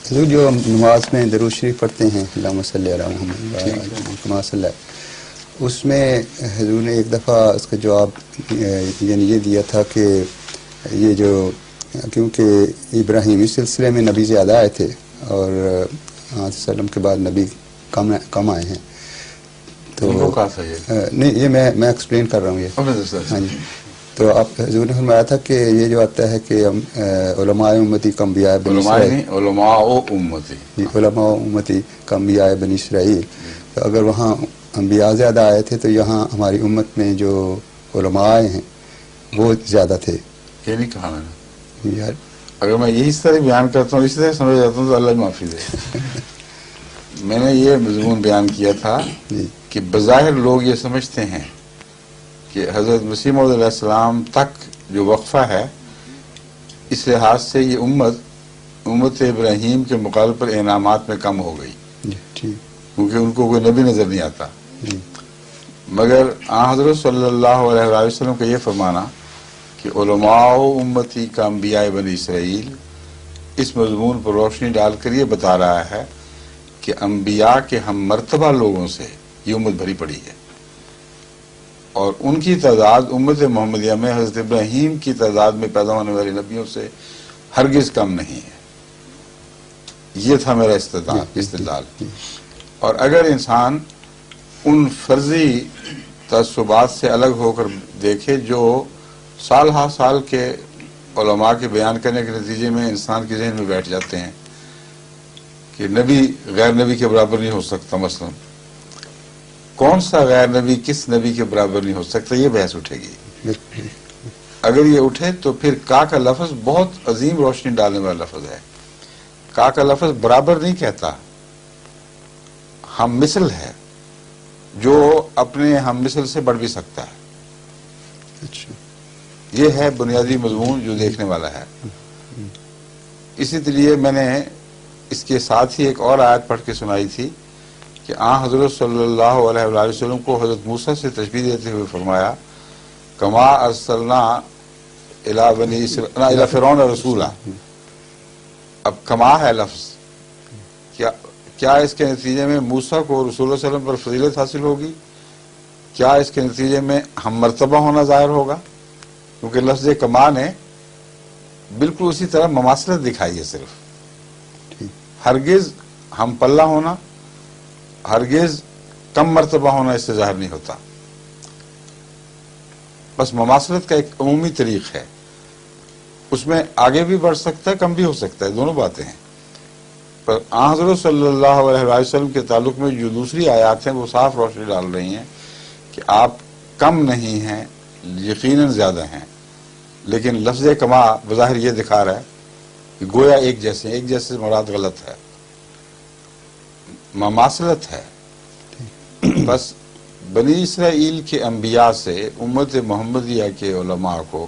حضور جو نماز میں درود شریف پڑھتے ہیں اللہم صلی علی محمد صلی اللہ، اس میں حضور نے ایک دفعہ اس کا جواب یعنی یہ دیا تھا کہ یہ جو کیونکہ ابراہیمی سلسلے میں نبی زیادہ آئے تھے اور وسلم کے بعد نبی کم آئے ہیں، تو نہیں یہ میں ایکسپلین کر رہا ہوں یہ ہاں جی. تو آپ حضور نے فرمایا تھا کہ یہ جو آتا ہے کہ علماء امتی کا انبیاء بنی اسرائیل، علماء امتی کا انبیاء بنی اسرائیل، تو اگر وہاں انبیاء زیادہ آئے تھے تو یہاں ہماری امت میں جو علماء آئے ہیں وہ زیادہ تھے. یہ نہیں کہا میں نے. اگر میں یہی اس طرح بیان کرتا ہوں اسی طرح سمجھ جاتا ہوں تو اللہ معافی دے. میں نے یہ مضمون بیان کیا تھا کہ بظاہر لوگ یہ سمجھتے ہیں کہ حضرت مسیح موعود علیہ السلام تک جو وقفہ ہے اس لحاظ سے یہ امت ابراہیم کے مقابلے پر انعامات میں کم ہو گئی کیونکہ ان کو کوئی نبی نظر نہیں آتا. مگر حضرت صلی اللہ علیہ وسلم کا یہ فرمانا کہ علماء امتی کا انبیاء بنی اسرائیل اس مضمون پر روشنی ڈال کر یہ بتا رہا ہے کہ انبیاء کے ہم مرتبہ لوگوں سے یہ امت بھری پڑی ہے اور ان کی تعداد امت محمدیہ میں حضرت ابراہیم کی تعداد میں پیدا ہونے والے نبیوں سے ہرگز کم نہیں ہے. یہ تھا میرا استدلال. اور اگر انسان ان فرضی تعصبات سے الگ ہو کر دیکھے جو سال ہا سال کے علماء کے بیان کرنے کے نتیجے میں انسان کے ذہن میں بیٹھ جاتے ہیں کہ نبی غیر نبی کے برابر نہیں ہو سکتا، مثلا کون سا غیر نبی کس نبی کے برابر نہیں ہو سکتا، یہ بحث اٹھے گی. اگر یہ اٹھے تو پھر کا لفظ بہت عظیم روشنی ڈالنے والا لفظ ہے. کا لفظ برابر نہیں کہتا، ہم مثل ہے جو اپنے ہم مثل سے بڑھ بھی سکتا ہے. یہ ہے بنیادی مضمون جو دیکھنے والا ہے. اسی لیے میں نے اس کے ساتھ ہی ایک اور آیت پڑھ کے سنائی تھی کہ حضرت صلی اللہ علیہ وآلہ وسلم کو حضرت موسیٰ سے تشبیہ دیتے ہوئے فرمایا کما ارسلنا الی فرعون رسولا. اب کما ہے لفظ، کیا اس کے نتیجے میں موسیٰ کو رسول اللہ صلی اللہ علیہ وسلم پر فضیلت حاصل ہوگی؟ کیا اس کے نتیجے میں ہم مرتبہ ہونا ظاہر ہوگا؟ کیونکہ لفظ کما نے بالکل اسی طرح مماثلت دکھائی ہے. صرف ہرگز ہم پلہ ہونا، ہرگز کم مرتبہ ہونا اس سے ظاہر نہیں ہوتا. بس مماثلت کا ایک عمومی طریق ہے، اس میں آگے بھی بڑھ سکتا ہے کم بھی ہو سکتا ہے، دونوں باتیں ہیں. پر حضرت صلی اللہ علیہ وسلم کے تعلق میں جو دوسری آیات ہیں وہ صاف روشنی ڈال رہی ہیں کہ آپ کم نہیں ہیں، یقیناً زیادہ ہیں. لیکن لفظ کما بظاہر یہ دکھا رہا ہے کہ گویا ایک جیسے مراد غلط ہے، مماثلت ہے. بس بنی اسرائیل کے انبیاء سے امت محمدیہ کے علماء کو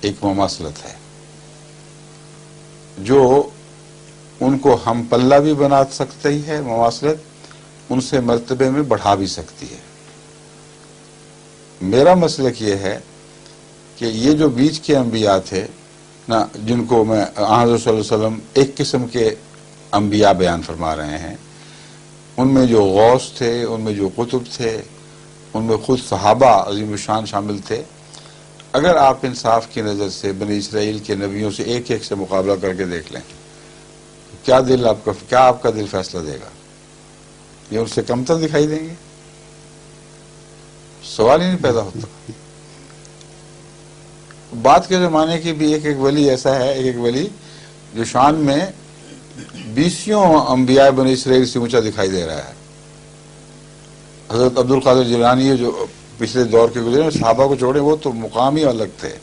ایک مماثلت ہے جو ان کو ہم پلہ بھی بنا سکتی ہے، مماثلت ان سے مرتبے میں بڑھا بھی سکتی ہے. میرا مسلک یہ ہے کہ یہ جو بیچ کے انبیاء تھے نا، جن کو میں حضرت صلی اللہ علیہ وسلم ایک قسم کے انبیاء بیان فرما رہے ہیں، ان میں جو غوث تھے، ان میں جو قطب تھے، ان میں خود صحابہ عظیم الشان شامل تھے. اگر آپ انصاف کی نظر سے بنی اسرائیل کے نبیوں سے ایک ایک سے مقابلہ کر کے دیکھ لیں، کیا آپ کا دل فیصلہ دے گا؟ یہ ان سے کمتر دکھائی دیں گے؟ سوال ہی نہیں پیدا ہوتا. بعد کے زمانے کی بھی ایک ولی ایسا ہے، ایک ولی جو شان میں 20 انبیاء بنی اسرائیل سے اونچا دکھائی دے رہا ہے. حضرت عبد القادر جیلانی جو پچھلے دور کے گزرے، صحابہ کو چھوڑے وہ تو مقام ہی الگ تھے.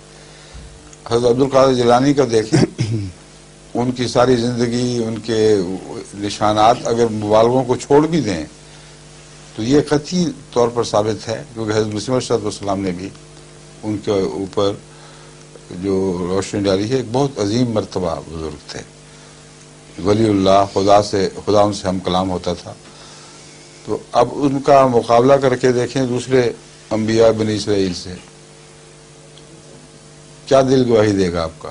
حضرت عبد القادر جیلانی کا دیکھیں، ان کی ساری زندگی، ان کے نشانات اگر مبالغوں کو چھوڑ بھی دیں تو یہ قطعی طور پر ثابت ہے، کیونکہ حضرت مسیح موعود علیہ السلام نے بھی ان کے اوپر جو روشنی ڈالی ہے. ایک بہت عظیم مرتبہ بزرگ تھے، ولی اللہ، خدا ان سے ہم کلام ہوتا تھا. تو اب ان کا مقابلہ کر کے دیکھیں دوسرے انبیاء بنی اسرائیل سے، کیا دل گواہی دے گا آپ کا؟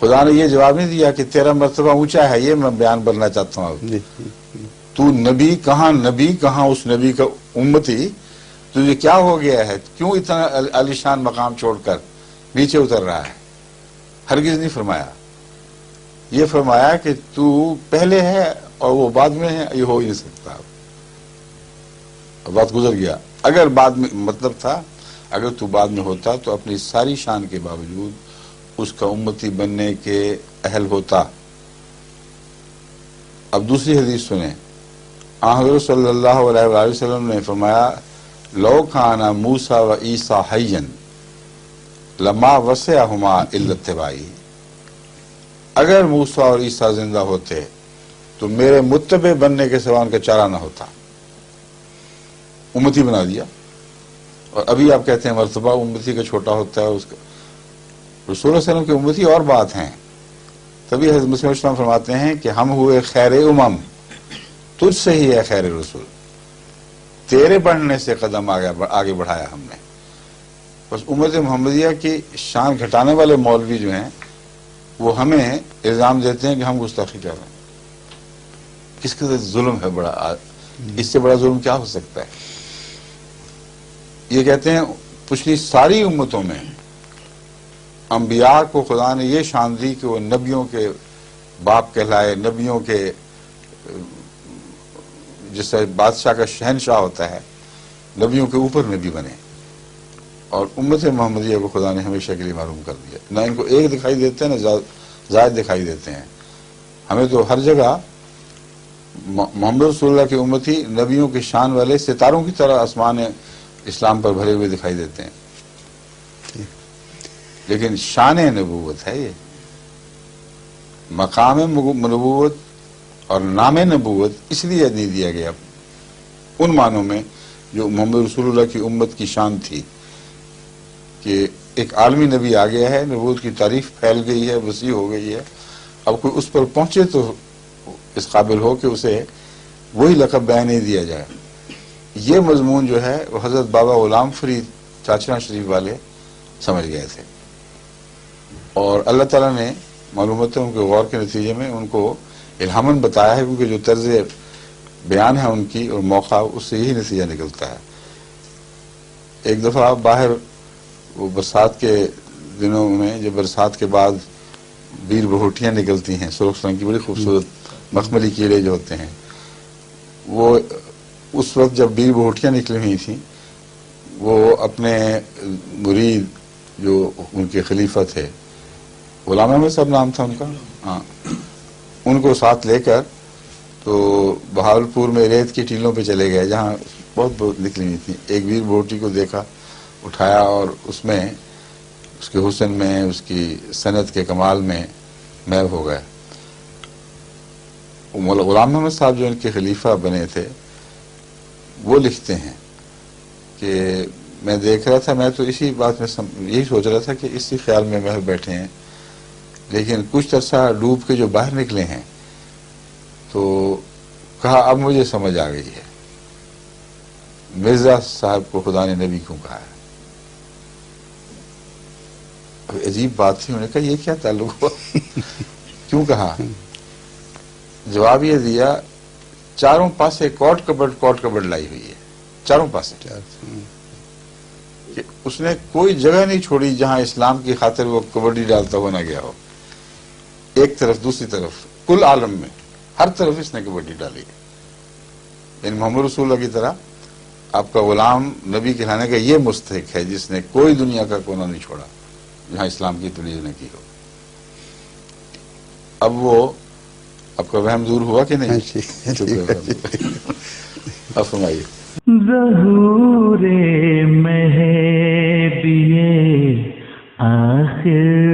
خدا نے یہ جواب نہیں دیا کہ تیرا مرتبہ اونچا ہے، یہ میں بیان کرنا چاہتا ہوں اب. تو نبی کہاں اس نبی کا امتی، تجھے کیا ہو گیا ہے، کیوں اتنا عالیشان مقام چھوڑ کر نیچے اتر رہا ہے؟ ہرگز نہیں فرمایا. یہ فرمایا کہ تو پہلے ہے اور وہ بعد میں ہے، یہ ہو ہی نہیں سکتا. بات گزر گیا. اگر بعد میں مطلب تھا، اگر تو بعد میں ہوتا تو اپنی ساری شان کے باوجود اس کا امتی بننے کے اہل ہوتا. اب دوسری حدیث سنیں. حضرت صلی اللہ علیہ وآلہ وسلم نے فرمایا لو کان موسیٰ و عیسیٰ حیا لما وسعہما الا اتباعی. اگر موسیٰ اور عیسیٰ زندہ ہوتے تو میرے متبع بننے کے سوا ان کا چارہ نہ ہوتا. امتی بنا دیا. اور ابھی آپ کہتے ہیں مرتبہ امتی کا چھوٹا ہوتا ہے. اس کا رسول اللہ علیہ وسلم کی امتی اور بات ہیں. تبھی حضرت مسلم اسلام فرماتے ہیں کہ ہم ہوئے خیر امم، تجھ سے ہی ہے خیر رسول، تیرے بڑھنے سے قدم آگے بڑھایا ہم نے. بس امت محمدیہ کی شان گھٹانے والے مولوی جو ہیں وہ ہمیں الزام دیتے ہیں کہ ہم گستاخی کر رہے ہیں. کس کا ظلم ہے بڑا، اس سے بڑا ظلم کیا ہو سکتا ہے؟ یہ کہتے ہیں پچھلی ساری امتوں میں انبیاء کو خدا نے یہ شان دی کہ وہ نبیوں کے باپ کہلائے، نبیوں کے جس سے بادشاہ کا شہنشاہ ہوتا ہے، نبیوں کے اوپر نبی بنے. اور امت محمدیہ کو خدا نے ہمیشہ کے لیے معلوم کر دیا. نہ ان کو ایک دکھائی دیتے ہیں نہ زائد دکھائی دیتے ہیں. ہمیں تو ہر جگہ محمد رسول اللہ کی امتی نبیوں کی شان والے ستاروں کی طرح آسمان اسلام پر بھرے ہوئے دکھائی دیتے ہیں. لیکن شان نبوت ہے، یہ مقام نبوت اور نام نبوت اس لیے نہیں دیا گیا ان معنوں میں جو محمد رسول اللہ کی امت کی شان تھی کہ ایک عالمی نبی آ گیا ہے، نبوت کی تعریف پھیل گئی ہے، وسیع ہو گئی ہے. اب کوئی اس پر پہنچے تو اس قابل ہو کہ اسے وہی لقب بیان نہیں دیا جائے. یہ مضمون جو ہے وہ حضرت بابا غلام فرید چاچڑا شریف والے سمجھ گئے تھے، اور اللہ تعالیٰ نے معلومات ان کے غور کے نتیجے میں ان کو الہاماً بتایا ہے، کیونکہ جو طرز بیان ہے ان کی اور موقع، اس سے یہی نتیجہ نکلتا ہے. ایک دفعہ باہر وہ برسات کے دنوں میں جب برسات کے بعد بیر بہوٹیاں نکلتی ہیں سرخ رنگ کی، بڑی خوبصورت مخملی کیڑے جو ہوتے ہیں، وہ اس وقت جب بیر بہوٹیاں نکلی ہوئی تھیں، وہ اپنے مرید جو ان کے خلیفہ تھے، غلام احمد صاحب نام تھا ان کا، ہاں، ان کو ساتھ لے کر تو بہاولپور میں ریت کی ٹیلوں پہ چلے گئے جہاں بہت نکلی ہوئی تھیں. ایک بیر بہوٹی کو دیکھا، اٹھایا اور اس میں اس کے حسن میں، اس کی صنعت کے کمال میں محو ہو گئے. غلام احمد صاحب جو ان کے خلیفہ بنے تھے وہ لکھتے ہیں کہ میں دیکھ رہا تھا، میں تو اسی بات میں یہی سوچ رہا تھا کہ اسی خیال میں محو بیٹھے ہیں، لیکن کچھ عرصہ ڈوب کے جو باہر نکلے ہیں تو کہا اب مجھے سمجھ آ گئی ہے مرزا صاحب کو خدا نے نبی کیوں کہا ہے. عجیب بات تھی. انہوں نے کہا یہ کیا تعلق ہوا، کیوں کہا؟ جواب یہ دیا چاروں پاسے کوٹ کبڈ لائی ہوئی ہے، چاروں پاسے، کہ اس نے کوئی جگہ نہیں چھوڑی جہاں اسلام کی خاطر وہ کبڈی ڈالتا ہوا نہ گیا ہو. ایک طرف دوسری طرف کل عالم میں ہر طرف اس نے کبڈی ڈالی. یعنی محمد رسول اللہ کی طرح آپ کا غلام نبی کہلانے کا یہ مستحق ہے جس نے کوئی دنیا کا کونا نہیں چھوڑا جہاں اسلام کی تبلیغ نہ کی ہو. اب وہ آپ کا وہم دور ہوا کہ نہیں؟ اب فرمائیے. ظہور مہدیِ آخر